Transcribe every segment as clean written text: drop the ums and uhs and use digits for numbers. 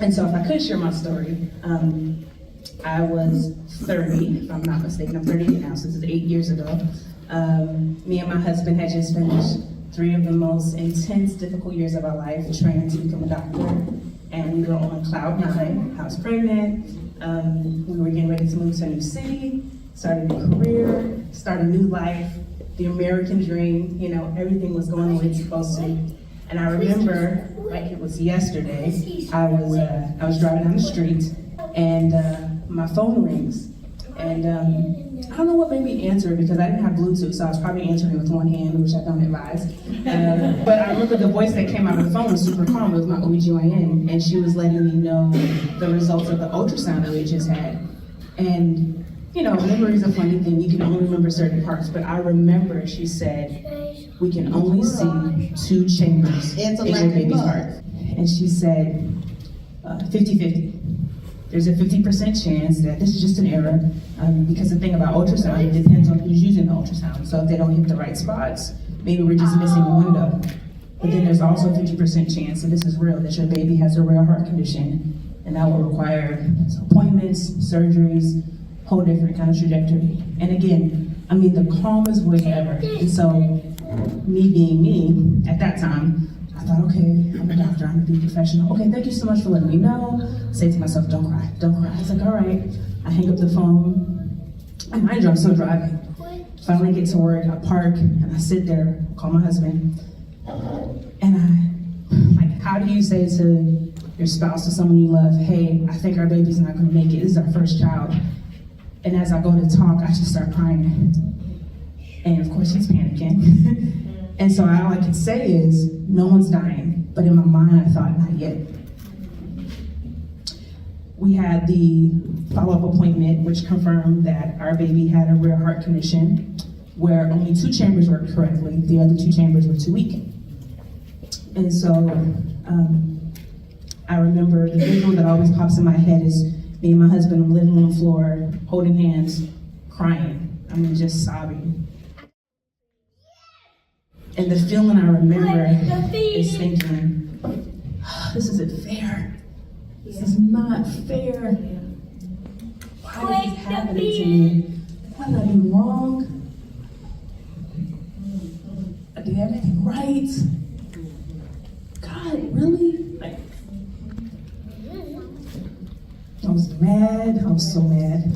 And so if I could share my story, I was 30, if I'm not mistaken. I'm 38 now, so this is 8 years ago. Me and my husband had just finished 3 of the most intense, difficult years of our life, training to become a doctor. And we were on cloud 9. I was pregnant. We were getting ready to move to a new city, start a new career, start a new life, the American dream. You know, everything was going the way it's supposed to. And I remember, like it was yesterday, I was driving down the street, and my phone rings. And I don't know what made me answer it, because I didn't have Bluetooth, so I was probably answering with one hand, which I don't advise. But I remember the voice that came out of the phone was super calm. It was my OBGYN, and she was letting me know the results of the ultrasound that we just had. And, you know, memory is a funny thing. You can only remember certain parts, but I remember she said, "We can only see 2 chambers in your baby's heart." And she said, 50-50. There's a 50% chance that this is just an error, because the thing about ultrasound, it depends on who's using the ultrasound. So if they don't hit the right spots, maybe we're just missing a window. But then there's also a 50% chance that this is real, that your baby has a rare heart condition, and that will require appointments, surgeries, whole different kind of trajectory. And again, I mean, the calmest voice ever. And so, me being me, at that time, I thought, okay, I'm a doctor, I'm gonna be professional. Okay, thank you so much for letting me know. I say to myself, don't cry, don't cry. I was like, all right. I hang up the phone. And mind you, I'm still driving. Finally get to work, I park, and I sit there, call my husband. And like, how do you say to your spouse, to someone you love, hey, I think our baby's not gonna make it, this is our first child. And as I go to talk, I just start crying. And of course, he's panicking. And so all I can say is, no one's dying. But in my mind, I thought, not yet. We had the follow-up appointment, which confirmed that our baby had a rare heart condition, where only 2 chambers worked correctly. The other 2 chambers were too weak. And so I remember the visual that always pops in my head is me and my husband on the living room floor, holding hands, crying. I mean, just sobbing. And the feeling I remember is thinking, oh, this isn't fair. This is not fair. Why is this happening to me? What did I do wrong? Did everything right? God, really? Like, I was mad. I was so mad.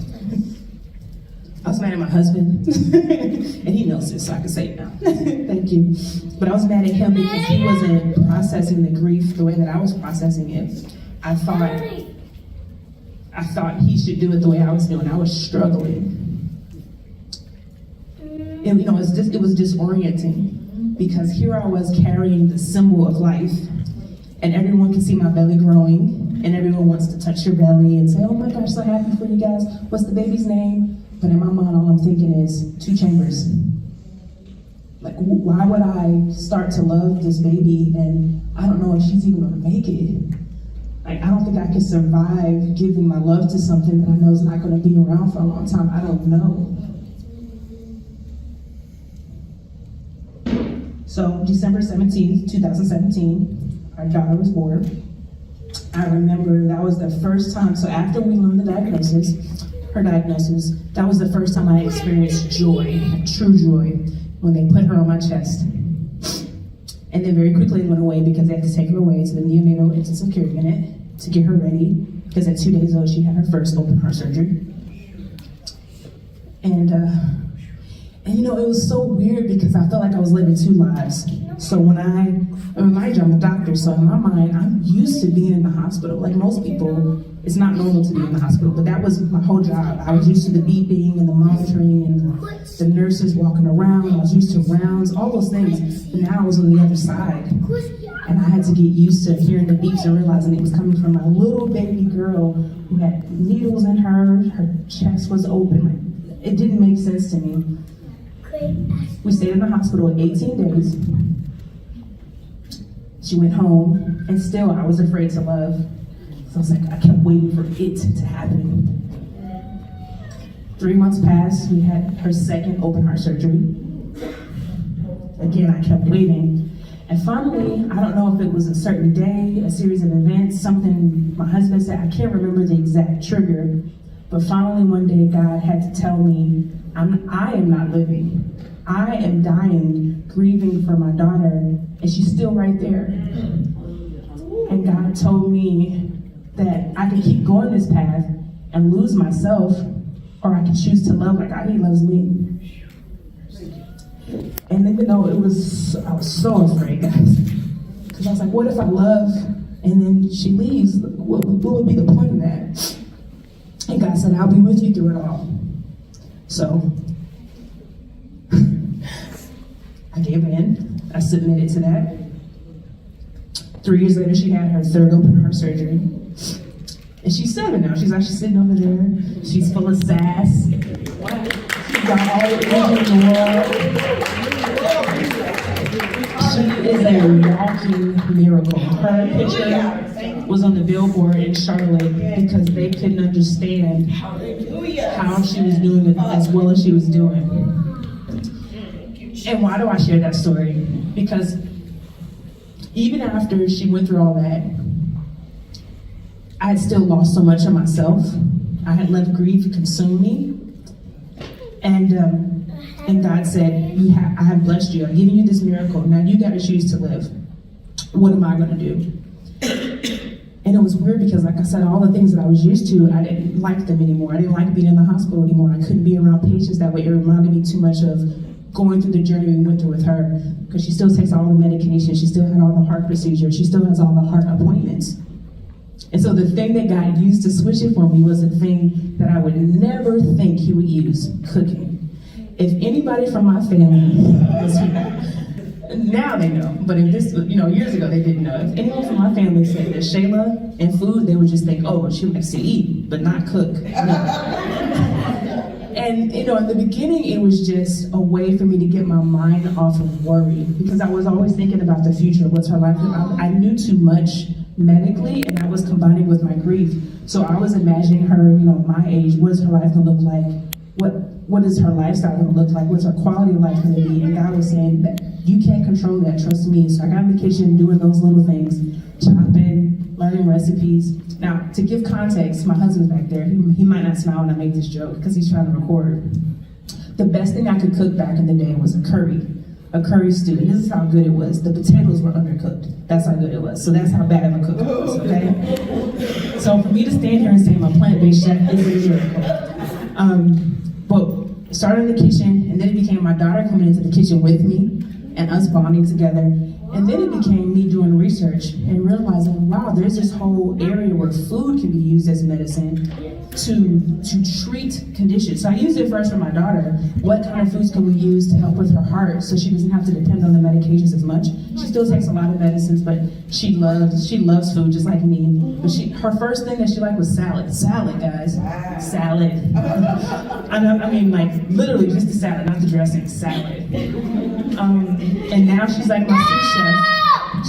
I was mad at my husband, and he knows this, so I can say it now. Thank you. But I was mad at him because he wasn't processing the grief the way that I was processing it. I thought he should do it the way I was doing. I was struggling. And you know, it was disorienting, because here I was carrying the symbol of life, and everyone can see my belly growing, and everyone wants to touch your belly and say, oh my gosh, so happy for you guys. What's the baby's name? But in my mind, all I'm thinking is 2 chambers. Like, why would I start to love this baby and I don't know if she's even gonna make it? Like, I don't think I can survive giving my love to something that I know is not gonna be around for a long time. I don't know. So December 17th, 2017, our daughter was born. I remember that was the first time, so after we learned the diagnosis, her diagnosis, that was the first time I experienced joy, true joy, when they put her on my chest. And then very quickly it went away, because they had to take her away to the neonatal intensive care unit to get her ready, because at 2 days old she had her first open heart surgery. And you know, it was so weird, because I felt like I was living 2 lives. So when mind you, I'm a doctor, so in my mind, I'm used to being in the hospital. Like most people, it's not normal to be in the hospital, but that was my whole job. I was used to the beeping and the monitoring and the nurses walking around. I was used to rounds, all those things. But now I was on the other side, and I had to get used to hearing the beeps and realizing it was coming from my little baby girl who had needles in her chest was open. It didn't make sense to me. We stayed in the hospital 18 days. She went home, and still I was afraid to love. So I was like, I kept waiting for it to happen. 3 months passed, we had her second open heart surgery. Again, I kept waiting. And finally, I don't know if it was a certain day, a series of events, something my husband said, I can't remember the exact trigger, but finally one day God had to tell me, I am not living. I am dying, grieving for my daughter, and she's still right there. And God told me that I could keep going this path and lose myself, or I could choose to love like He loves me. And even though I was so afraid, guys, because I was like, what if I love and then she leaves? What would be the point of that? And God said, I'll be with you through it all. So I gave in. I submitted to that. 3 years later, she had her third open heart surgery. And she's 7 now. She's actually sitting over there. She's full of sass. She's got all the energy in the world. She is a walking miracle. Her picture was on the billboard in Charlotte because they couldn't understand how she was doing it as well as she was doing. And why do I share that story? Because even after she went through all that, I had still lost so much of myself. I had let grief consume me. And God said, I have blessed you. I'm giving you this miracle. Now you got to choose to live. What am I going to do? And it was weird because, like I said, all the things that I was used to, I didn't like them anymore. I didn't like being in the hospital anymore. I couldn't be around patients that way. It reminded me too much of going through the journey we went through with her, because she still takes all the medication. She still had all the heart procedures. She still has all the heart appointments. And so the thing that God used to switch it for me was the thing that I would never think He would use: cooking. If anybody from my family was here, now they know, but if this, years ago they didn't know. If anyone from my family said that Shayla and food, they would just think, oh, she likes to eat, but not cook. No. And in the beginning, it was just a way for me to get my mind off of worry, because I was always thinking about the future. What's her life? I knew too much medically, and I was combining with my grief. So I was imagining her, my age. What is her life gonna look like? What is her lifestyle gonna look like? What's her quality of life gonna be? And God was saying that you can't control that, trust me. So I got in the kitchen doing those little things, chopping, learning recipes. Now, to give context, my husband's back there. He might not smile when I make this joke because he's trying to record. The best thing I could cook back in the day was a curry stew. And this is how good it was. The potatoes were undercooked. That's how good it was. So that's how bad of a cook I was, okay? So for me to stand here and say I'm a plant-based chef is a miracle. But started in the kitchen, and then it became my daughter coming into the kitchen with me and us bonding together. And then it became me doing research and realizing, wow, there's this whole area where food can be used as medicine to treat conditions. So I used it first for my daughter. What kind of foods can we use to help with her heart so she doesn't have to depend on the medications as much? She still takes a lot of medicines, but she loves food just like me. But her first thing that she liked was salad. Salad, guys. Salad. I mean, like, literally just the salad, not the dressing. Salad. And now she's like my sous chef.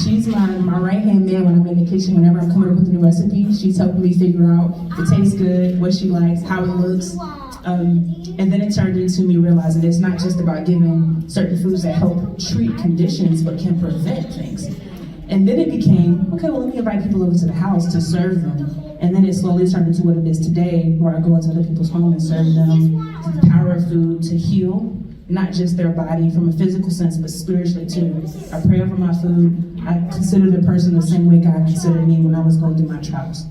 She's my right-hand man when I'm in the kitchen. Whenever I'm coming up with a new recipe, she's helping me figure out if it tastes good, what she likes, how it looks. And then it turned into me realizing it's not just about giving certain foods that help treat conditions, but can prevent things. And then it became, okay, well, let me invite people over to the house to serve them. And then it slowly turned into what it is today, where I go into other people's homes and serve them the power of food to heal, not just their body from a physical sense, but spiritually too. I pray over my food. I consider the person the same way God considered me when I was going through my trials.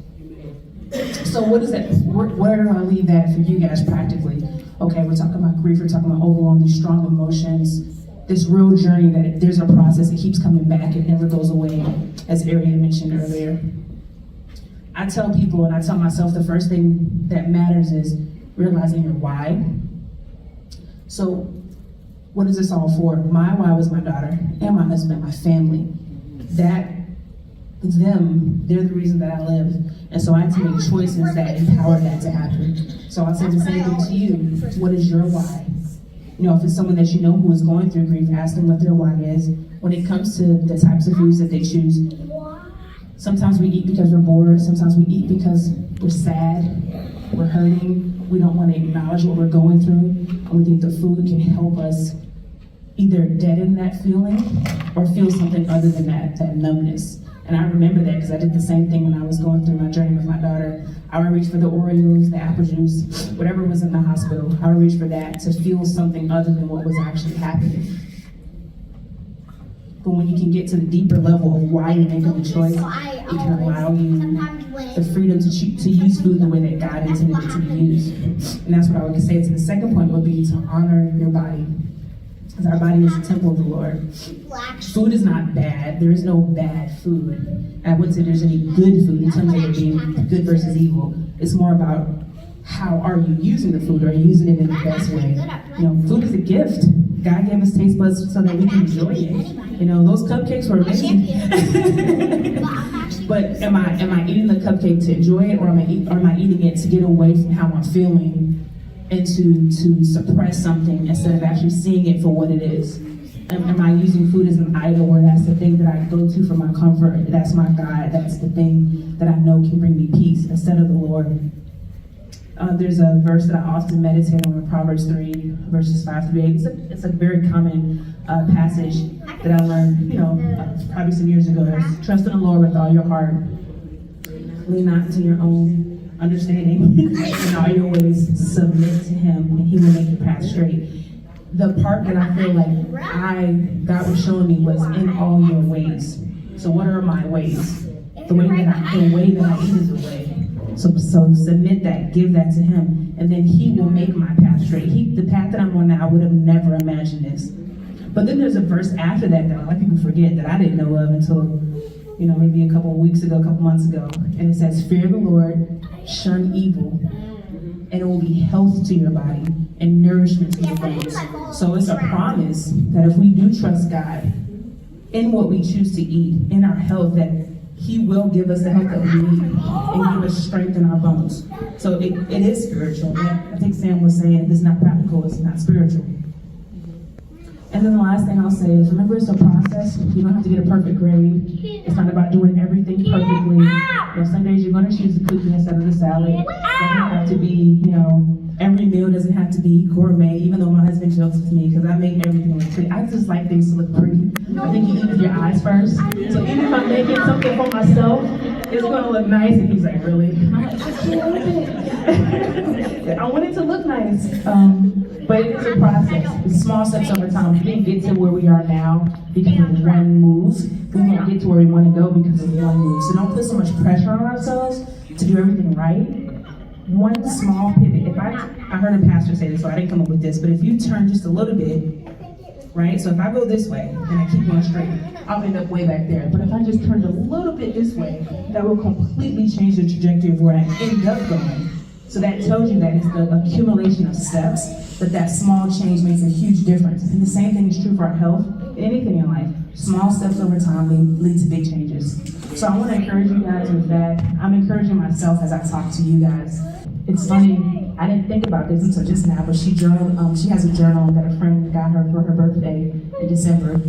So what is that? Where do I leave that for you guys practically? Okay, we're talking about grief, we're talking about overwhelming strong emotions, this real journey that there's a process that keeps coming back, it never goes away, as Arian mentioned earlier. I tell people, and I tell myself, the first thing that matters is realizing your why. So what is this all for? My why was my daughter and my husband, my family. They're the reason that I live. And so I had to make choices that empower that to happen. So I'll say the same thing to you. What is your why? If it's someone that you know who is going through grief, ask them what their why is. When it comes to the types of foods that they choose, sometimes we eat because we're bored. Sometimes we eat because we're sad, we're hurting. We don't want to acknowledge what we're going through. And we think the food can help us, either deaden that feeling or feel something other than that numbness. And I remember that because I did the same thing when I was going through my journey with my daughter. I would reach for the Oreos, the apple juice, whatever was in the hospital. I would reach for that to feel something other than what was actually happening. But when you can get to the deeper level of why you're making the choice, it can allow you the freedom to use food the way that God intended it to be used. And that's what I would say. To the second point would be to honor your body. Because our body is the temple of the Lord. Food is not bad. There is no bad food. I wouldn't say there's any good food in terms of it being good versus evil. It's more about how are you using the food? Are you using it in the best way? Food is a gift. God gave us taste buds so that we can enjoy it. Those cupcakes were amazing. But am I eating the cupcake to enjoy it, or am I eating it to get away from how I'm feeling and to suppress something instead of actually seeing it for what it is? Am I using food as an idol, where that's the thing that I go to for my comfort? That's my God. That's the thing that I know can bring me peace instead of the Lord. There's a verse that I often meditate on, Proverbs 3, verses 5 through 8. It's a very common passage that I learned, probably some years ago. It's, trust in the Lord with all your heart. Lean not into your own understanding. In all your ways, submit to Him, and He will make your path straight. The part that I feel like God was showing me was in all your ways. So what are my ways? The way that I eat is a way. So submit that, give that to Him, and then He will make my path straight. The path that I'm on now, I would have never imagined this. But then there's a verse after that a lot of people forget that I didn't know of until, maybe a couple months ago. And it says, fear the Lord, shun evil, and it will be health to your body and nourishment to your bones. So it's a promise that if we do trust God in what we choose to eat, in our health, that He will give us the health that we need and give us strength in our bones. So it is spiritual. I think Sam was saying if it's not practical, it's not spiritual. And then the last thing I'll say is, remember, it's a process. You don't have to get a perfect grade. It's not about doing everything perfectly. Some days you're going to choose the cookie instead of the salad. It doesn't have to be, every meal doesn't have to be gourmet, even though my husband jokes with me because I make everything look pretty. I just like things to look pretty. I think you eat with your eyes first. So even if I'm making something for myself, it's going to look nice. And he's like, really? I'm like, I want it to look nice. But it is a process. It's small steps over time. We didn't get to where we are now because of one move. We won't get to where we want to go because of one move. So don't put so much pressure on ourselves to do everything right. One small pivot. If I heard a pastor say this, so I didn't come up with this, but if you turn just a little bit, right? So if I go this way and I keep going straight, I'll end up way back there. But if I just turned a little bit this way, that will completely change the trajectory of where I end up going. So that tells you that it's the accumulation of steps, that small change makes a huge difference. And the same thing is true for our health, anything in life. Small steps over time lead to big changes. So I want to encourage you guys with that. I'm encouraging myself as I talk to you guys. It's funny, I didn't think about this until just now, but she has a journal that a friend got her for her birthday in December.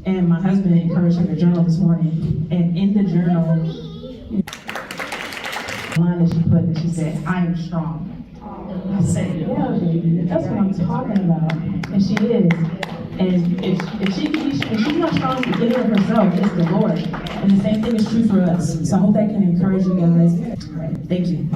And my husband encouraged her to journal this morning. And in the journal, line that she put, that she said, I am strong. I said, yeah, baby, that's what I'm talking about. And she is. And if she's not strong in of herself, it's the Lord. And the same thing is true for us. So I hope that can encourage you guys. All right, thank you.